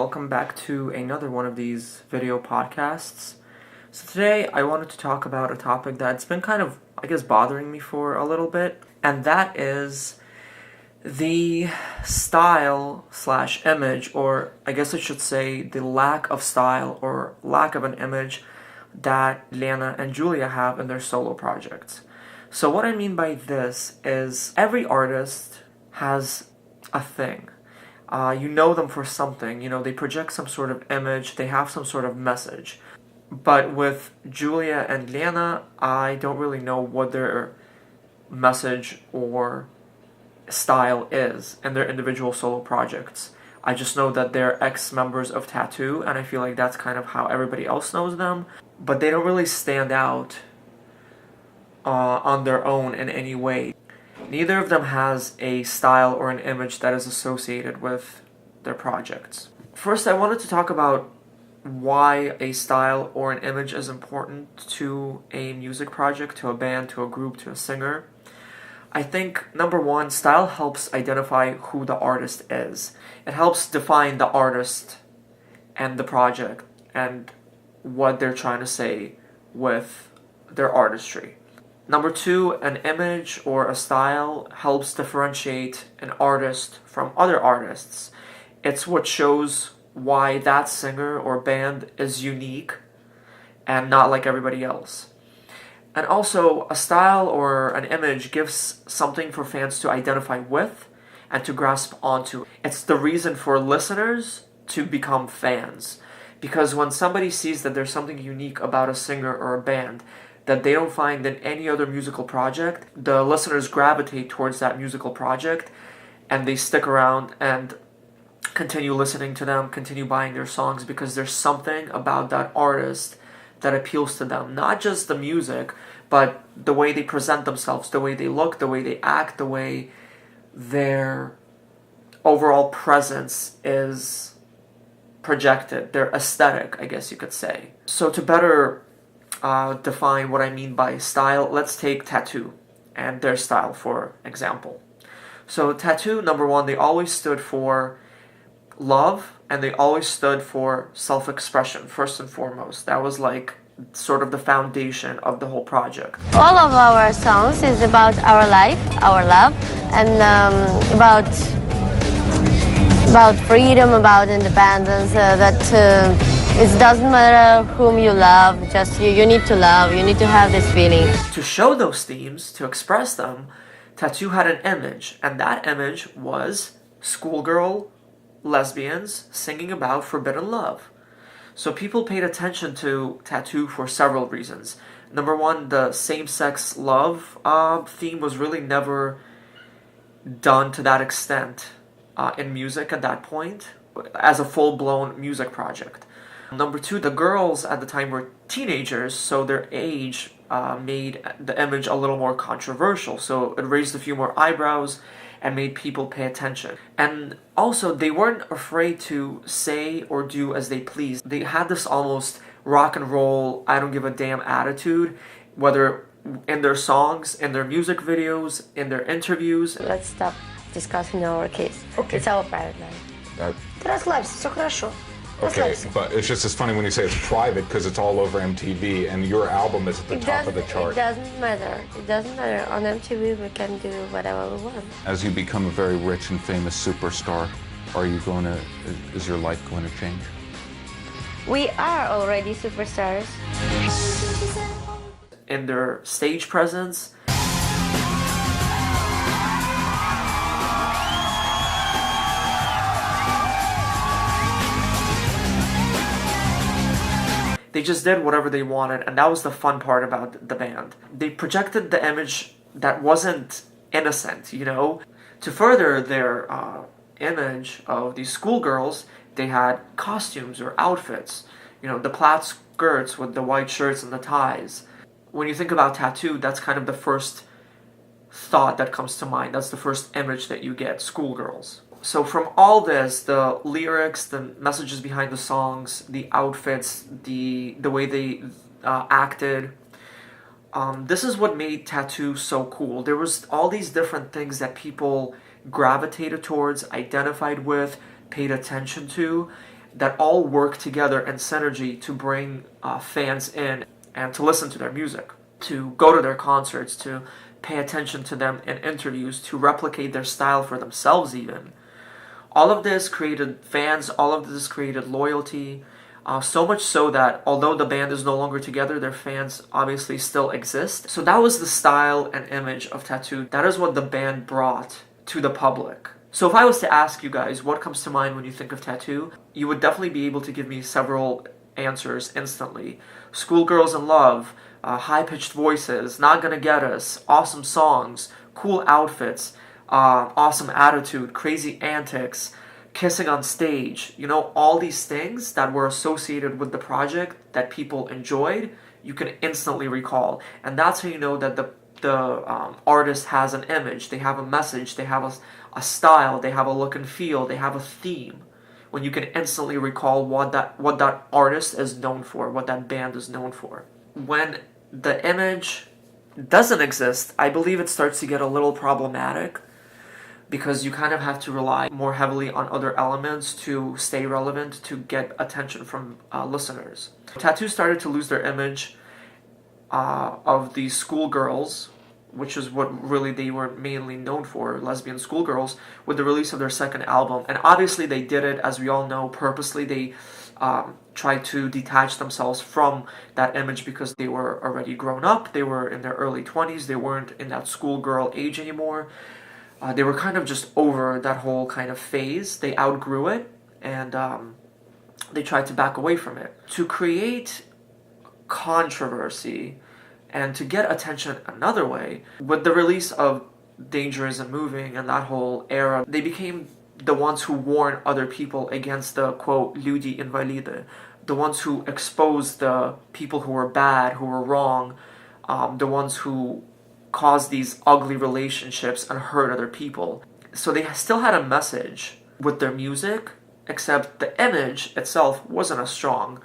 welcome back to another one of these video podcasts. So today I wanted to talk about a topic that's been kind of, bothering me for a little bit, and that is the style slash image, or I guess I should say the lack of style or lack of an image that Lena and Julia have in their solo projects. So what I mean by this is every artist has a thing. You know them for something, they project some sort of image, they have some sort of message. But with Julia and Lena, I don't really know what their message or style is in their individual solo projects. I just know that they're ex-members of t.A.T.u, and I feel like that's kind of how everybody else knows them. But they don't really stand out on their own in any way. Neither of them has a style or an image that is associated with their projects. First, I wanted to talk about why a style or an image is important to a music project, to a band, to a group, to a singer. I think, number one, style helps identify who the artist is. It helps define the artist and the project and what they're trying to say with their artistry. Number two, an image or a style helps differentiate an artist from other artists. It's what shows why that singer or band is unique and not like everybody else. And also, a style or an image gives something for fans to identify with and to grasp onto. It's the reason for listeners to become fans. Because when somebody sees that there's something unique about a singer or a band that they don't find in any other musical project, the listeners gravitate towards that musical project and they stick around and continue listening to them, continue buying their songs, because there's something about that artist that appeals to them. Not just the music, but the way they present themselves, the way they look, the way they act, the way their overall presence is projected, their aesthetic, I guess you could say. So to better define what I mean by style, let's take t.A.T.u and their style for example. So t.A.T.u, number one, they always stood for love, and they always stood for self-expression, first and foremost. That was like sort of the foundation of the whole project. All of our songs is about our life, our love, and about freedom, about independence, it doesn't matter whom you love, just you need to love, you need to have this feeling. To show those themes, to express them, t.A.T.u had an image, and that image was schoolgirl lesbians singing about forbidden love. So people paid attention to t.A.T.u for several reasons. Number one, the same-sex love theme was really never done to that extent in music at that point, as a full-blown music project. Number two, the girls at the time were teenagers, so their age made the image a little more controversial. So it raised a few more eyebrows and made people pay attention. And also, they weren't afraid to say or do as they pleased. They had this almost rock and roll, I don't give a damn attitude, whether in their songs, in their music videos, in their interviews. Let's stop discussing our case. Okay. It's our private life. Ты расслабься, все хорошо. Okay, but it's just as funny when you say it's private because it's all over MTV and your album is at the top of the chart. It doesn't matter. It doesn't matter. On MTV we can do whatever we want. As you become a very rich and famous superstar, is your life going to change? We are already superstars. In their stage presence, they just did whatever they wanted, and that was the fun part about the band. They projected the image that wasn't innocent, To further their image of these schoolgirls, they had costumes or outfits. The plaid skirts with the white shirts and the ties. When you think about t.A.T.u, that's kind of the first thought that comes to mind. That's the first image that you get, schoolgirls. So from all this, the lyrics, the messages behind the songs, the outfits, the way they acted, this is what made t.A.T.u so cool. There was all these different things that people gravitated towards, identified with, paid attention to, that all work together in synergy to bring fans in and to listen to their music, to go to their concerts, to pay attention to them in interviews, to replicate their style for themselves even. All of this created fans, all of this created loyalty, so much so that although the band is no longer together, their fans obviously still exist. So that was the style and image of t.A.T.u. That is what the band brought to the public. So if I was to ask you guys what comes to mind when you think of t.A.T.u, you would definitely be able to give me several answers instantly. Schoolgirls in Love, high-pitched voices, Not Gonna Get Us, awesome songs, cool outfits, awesome attitude, crazy antics, kissing on stage, you know, all these things that were associated with the project that people enjoyed, you can instantly recall. And that's how you know that the artist has an image, they have a message, they have a style, they have a look and feel, they have a theme. When you can instantly recall what that artist is known for, what that band is known for. When the image doesn't exist, I believe it starts to get a little problematic, because you kind of have to rely more heavily on other elements to stay relevant, to get attention from listeners. t.A.T.u started to lose their image of these schoolgirls, which is what really they were mainly known for, lesbian schoolgirls, with the release of their second album. And obviously they did it, as we all know, purposely. They tried to detach themselves from that image because they were already grown up, they were in their early 20s, they weren't in that schoolgirl age anymore. They were kind of just over that whole kind of phase. They outgrew it, and they tried to back away from it. To create controversy and to get attention another way, with the release of Dangerous and Moving and that whole era, they became the ones who warned other people against the, quote, ljudi invalide, the ones who exposed the people who were bad, who were wrong, the ones who caused these ugly relationships and hurt other people. So they still had a message with their music, except the image itself wasn't as strong.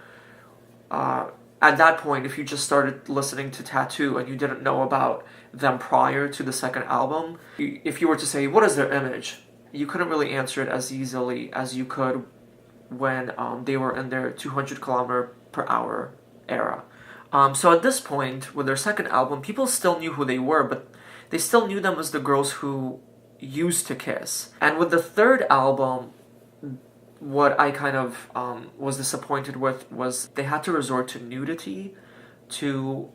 At that point, if you just started listening to t.A.T.u and you didn't know about them prior to the second album, if you were to say, what is their image? You couldn't really answer it as easily as you could when they were in their 200 kilometer per hour era. So at this point, with their second album, people still knew who they were, but they still knew them as the girls who used to kiss. And with the third album, what I kind of was disappointed with was they had to resort to nudity to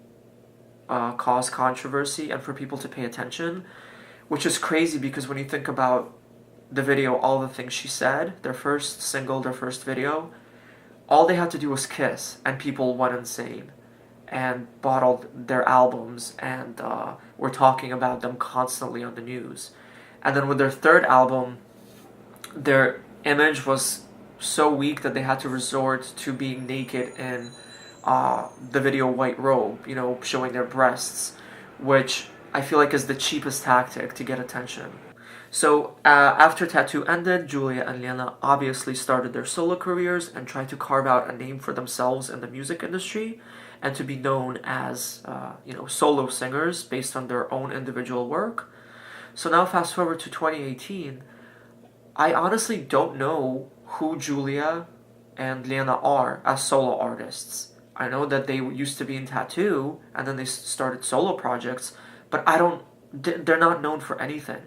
cause controversy and for people to pay attention, which is crazy because when you think about the video, All the Things She Said, their first single, their first video, all they had to do was kiss and people went insane and bottled their albums and were talking about them constantly on the news. And then with their third album, their image was so weak that they had to resort to being naked in the video White Robe, you know, showing their breasts, which I feel like is the cheapest tactic to get attention. So after t.A.T.u ended, Julia and Lena obviously started their solo careers and tried to carve out a name for themselves in the music industry and to be known as, solo singers based on their own individual work. So now fast forward to 2018, I honestly don't know who Julia and Lena are as solo artists. I know that they used to be in t.A.T.u and then they started solo projects, but they're not known for anything.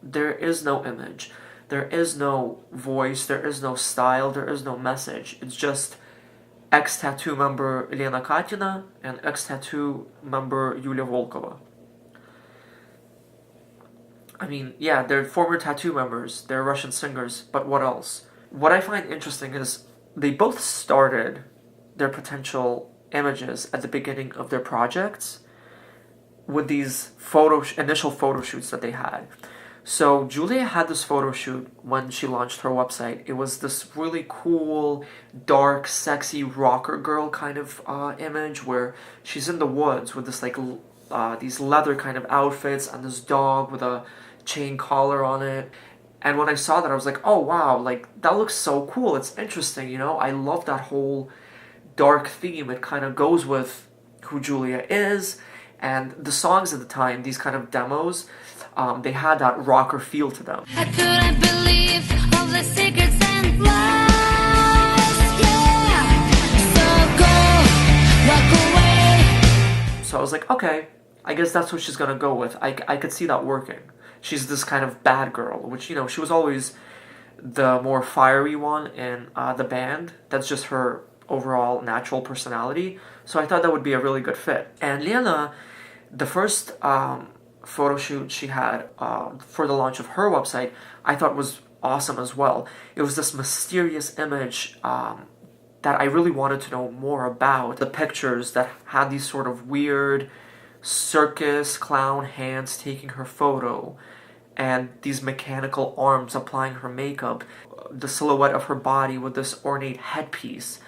There is no image, there is no voice, there is no style, there is no message. It's just ex-t.A.T.u member Lena Katina and ex-t.A.T.u member Yulia Volkova. I mean, yeah, they're former t.A.T.u members, they're Russian singers, but what else? What I find interesting is they both started their potential images at the beginning of their projects with these initial photo shoots that they had. So Julia had this photo shoot when she launched her website. It was this really cool, dark, sexy rocker girl kind of image where she's in the woods with this these leather kind of outfits and this dog with a chain collar on it. And when I saw that, I was like, oh wow, like that looks so cool. It's interesting, you know? I love that whole dark theme. It kind of goes with who Julia is. And the songs at the time, these kind of demos, they had that rocker feel to them. I couldn't believe all the secrets and lies. So I was like, okay, I guess that's what she's gonna go with. I could see that working. She's this kind of bad girl, which, you know, she was always the more fiery one in the band. That's just her overall natural personality. So I thought that would be a really good fit. And Lena, the first photo shoot she had for the launch of her website, I thought was awesome as well. It was this mysterious image that I really wanted to know more about. The pictures that had these sort of weird circus clown hands taking her photo, and these mechanical arms applying her makeup, the silhouette of her body with this ornate headpiece.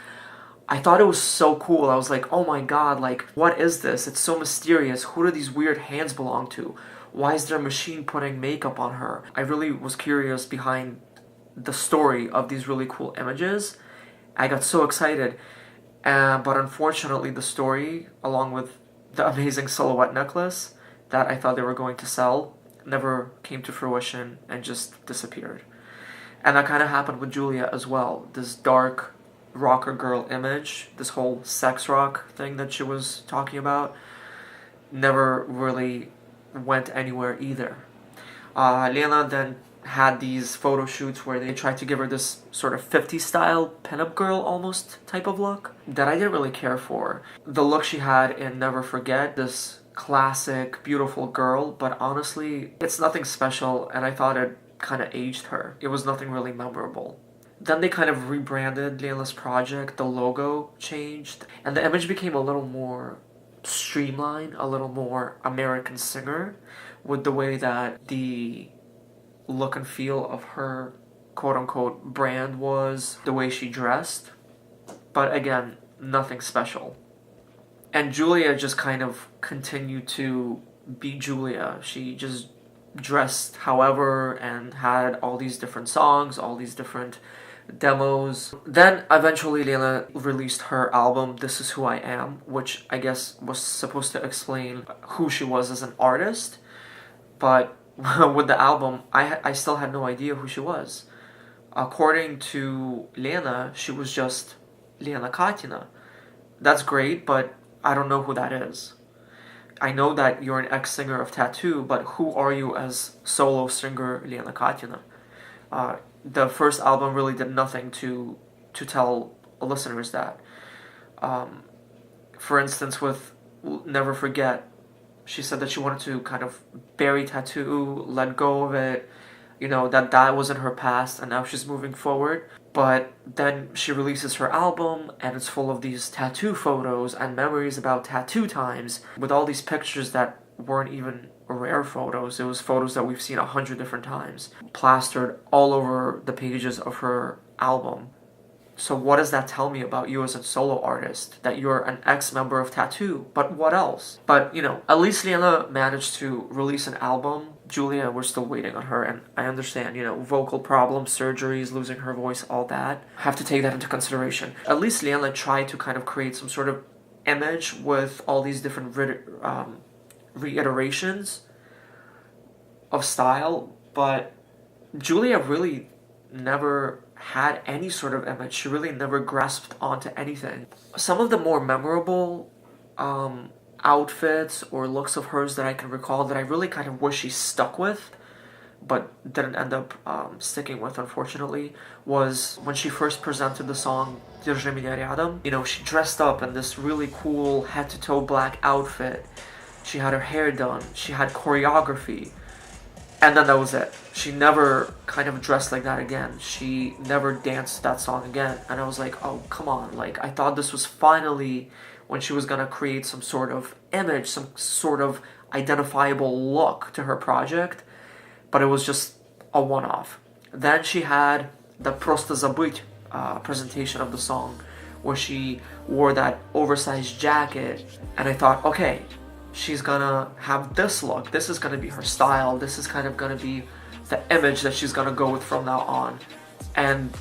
I thought it was so cool. I was like, oh my god, like, what is this? It's so mysterious. Who do these weird hands belong to? Why is there a machine putting makeup on her? I really was curious behind the story of these really cool images. I got so excited. But unfortunately, the story, along with the amazing silhouette necklace that I thought they were going to sell, never came to fruition and just disappeared. And that kind of happened with Julia as well. This dark rocker girl image, this whole sex rock thing that she was talking about, never really went anywhere either. Lena then had these photo shoots where they tried to give her this sort of 50s style pinup girl almost type of look that I didn't really care for. The look she had in Never Forget, this classic beautiful girl, but honestly it's nothing special, and I thought it kind of aged her. It was nothing really memorable. Then they kind of rebranded Lena's project, the logo changed, and the image became a little more streamlined, a little more American Singer, with the way that the look and feel of her quote-unquote brand was, the way she dressed. But again, nothing special. And Julia just kind of continued to be Julia. She just dressed however and had all these different songs, all these different demos. Then eventually Lena released her album This Is Who I Am, which I guess was supposed to explain who she was as an artist. But with the album, I still had no idea who she was. According to Lena, she was just Lena Katina. That's great, but I don't know who that is. I know that you're an ex-singer of t.A.T.u, but who are you as solo singer Lena Katina? The first album really did nothing to tell listeners that. For instance, with Never Forget, she said that she wanted to kind of bury t.A.T.u, let go of it, you know, that wasn't her past and now she's moving forward. But then she releases her album and it's full of these tattoo photos and memories about tattoo times with all these pictures that weren't even rare photos. It was photos that we've seen 100 different times, plastered all over the pages of her album. So what does that tell me about you as a solo artist? That you're an ex-member of t.A.T.u, but what else? But, you know, at least Lena managed to release an album. Julia, we're still waiting on her, and I understand, you know, vocal problems, surgeries, losing her voice, all that. Have to take that into consideration. At least Lena tried to kind of create some sort of image with all these different reiterations of style, but Julia really never had any sort of image. She really never grasped onto anything. Some of the more memorable outfits or looks of hers that I can recall that I really kind of wish she stuck with, but didn't end up sticking with, unfortunately, was when she first presented the song Держи меня рядом. You know, she dressed up in this really cool head-to-toe black outfit. She had her hair done. She had choreography. And then that was it. She never kind of dressed like that again. She never danced that song again. And I was like, oh, come on. Like, I thought this was finally when she was going to create some sort of image, some sort of identifiable look to her project. But it was just a one-off. Then she had the Просто забыть presentation of the song, where she wore that oversized jacket. And I thought, okay, she's gonna have this look. This is gonna be her style. This is kind of gonna be the image that she's gonna go with from now on. And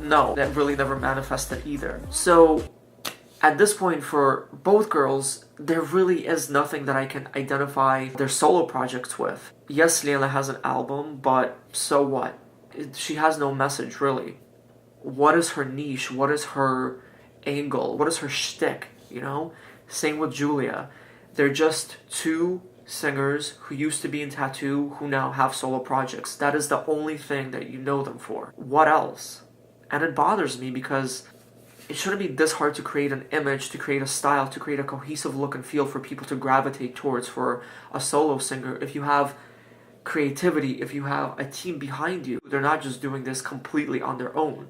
no, that really never manifested either. So at this point, for both girls, there really is nothing that I can identify their solo projects with. Yes, Lena has an album, but so what? She has no message, really. What is her niche? What is her angle? What is her shtick, you know? Same with Julia. They're just two singers who used to be in t.A.T.u who now have solo projects. That is the only thing that you know them for. What else? And it bothers me because it shouldn't be this hard to create an image, to create a style, to create a cohesive look and feel for people to gravitate towards for a solo singer. If you have creativity, if you have a team behind you, they're not just doing this completely on their own.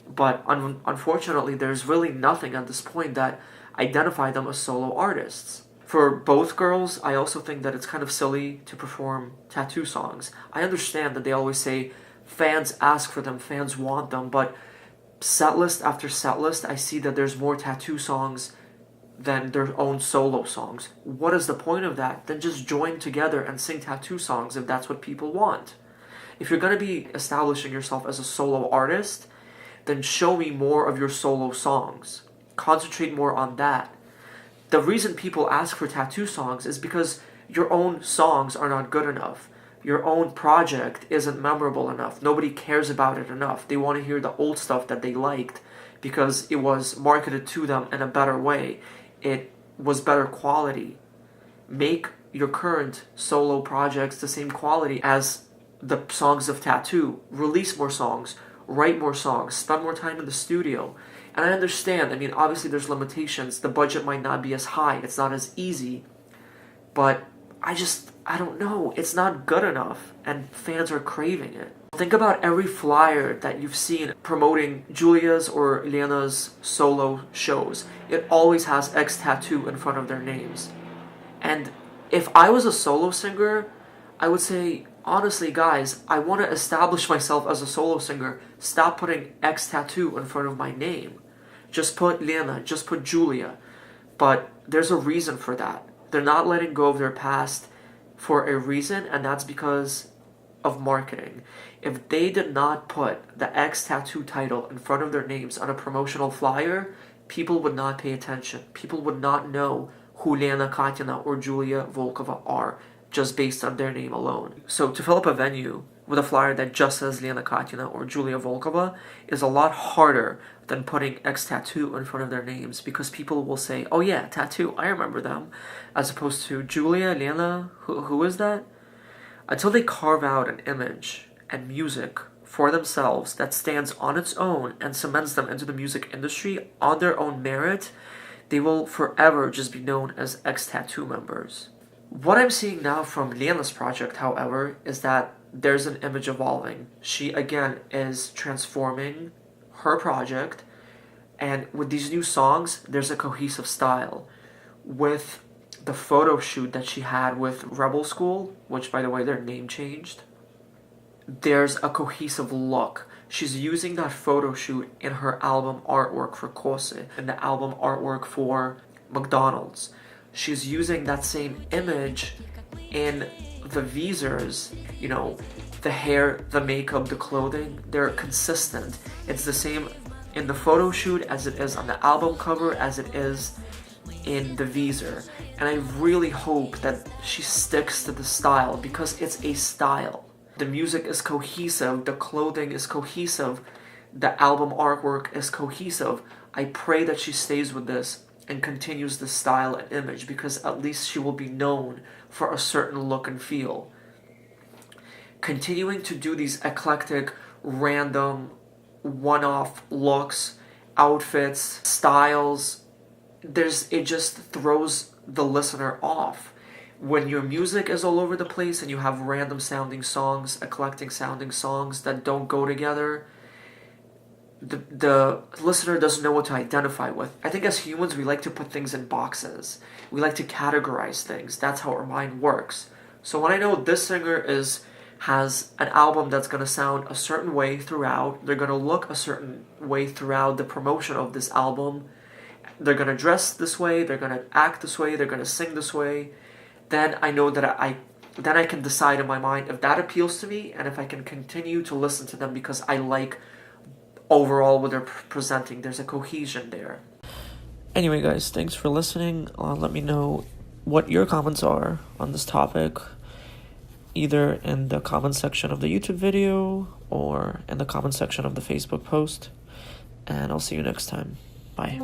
But unfortunately, there's really nothing at this point that identify them as solo artists. For both girls, I also think that it's kind of silly to perform t.A.T.u songs. I understand that they always say fans ask for them, fans want them, but setlist after setlist, I see that there's more t.A.T.u songs than their own solo songs. What is the point of that? Then just join together and sing t.A.T.u songs if that's what people want. If you're going to be establishing yourself as a solo artist, then show me more of your solo songs. Concentrate more on that. The reason people ask for t.A.T.u songs is because your own songs are not good enough. Your own project isn't memorable enough. Nobody cares about it enough. They want to hear the old stuff that they liked because it was marketed to them in a better way. It was better quality. Make your current solo projects the same quality as the songs of t.A.T.u. Release more songs. Write more songs. Spend more time in the studio. And I understand, I mean, obviously there's limitations. The budget might not be as high. It's not as easy. But I don't know. It's not good enough. And fans are craving it. Think about every flyer that you've seen promoting Julia's or Lena's solo shows. It always has t.A.T.u in front of their names. And if I was a solo singer, I would say, honestly, guys, I want to establish myself as a solo singer. Stop putting t.A.T.u in front of my name. Just put Lena, just put Julia. But there's a reason for that. They're not letting go of their past for a reason, and that's because of marketing. If they did not put the t.A.T.u title in front of their names on a promotional flyer, people would not pay attention. People would not know who Lena Katina or Julia Volkova are just based on their name alone. So to fill up a venue with a flyer that just says Lena Katina or Julia Volkova is a lot harder than putting t.A.T.u in front of their names, because people will say, oh yeah, t.A.T.u, I remember them, as opposed to Julia, Lena, who is that? Until they carve out an image and music for themselves that stands on its own and cements them into the music industry on their own merit, they will forever just be known as t.A.T.u members. What I'm seeing now from Lena's project, however, is that there's an image evolving. She, again, is transforming her project, and with these new songs, there's a cohesive style. With the photo shoot that she had with Rebel School, which, by the way, their name changed, there's a cohesive look. She's using that photo shoot in her album artwork for Kose, and the album artwork for McDonald's. She's using that same image in the visors, you know, the hair, the makeup, the clothing. They're consistent. It's the same in the photo shoot as it is on the album cover, as it is in the visor. And I really hope that she sticks to the style, because it's a style. The music is cohesive, the clothing is cohesive, the album artwork is cohesive. I pray that she stays with this and continues the style and image, because at least she will be known for a certain look and feel. Continuing to do these eclectic, random, one-off looks, outfits, styles, it just throws the listener off. When your music is all over the place and you have random sounding songs, eclectic sounding songs that don't go together, the listener doesn't know what to identify with. I think as humans, we like to put things in boxes. We like to categorize things. That's how our mind works. So when I know this singer has an album that's going to sound a certain way throughout, they're going to look a certain way throughout the promotion of this album, they're going to dress this way, they're going to act this way, they're going to sing this way, then I know that I can decide in my mind if that appeals to me, and if I can continue to listen to them because I like overall what they're presenting. There's a cohesion there. Anyway, guys, thanks for listening. Let me know what your comments are on this topic, either in the comment section of the YouTube video or in the comment section of the Facebook post. And I'll see you next time. Bye.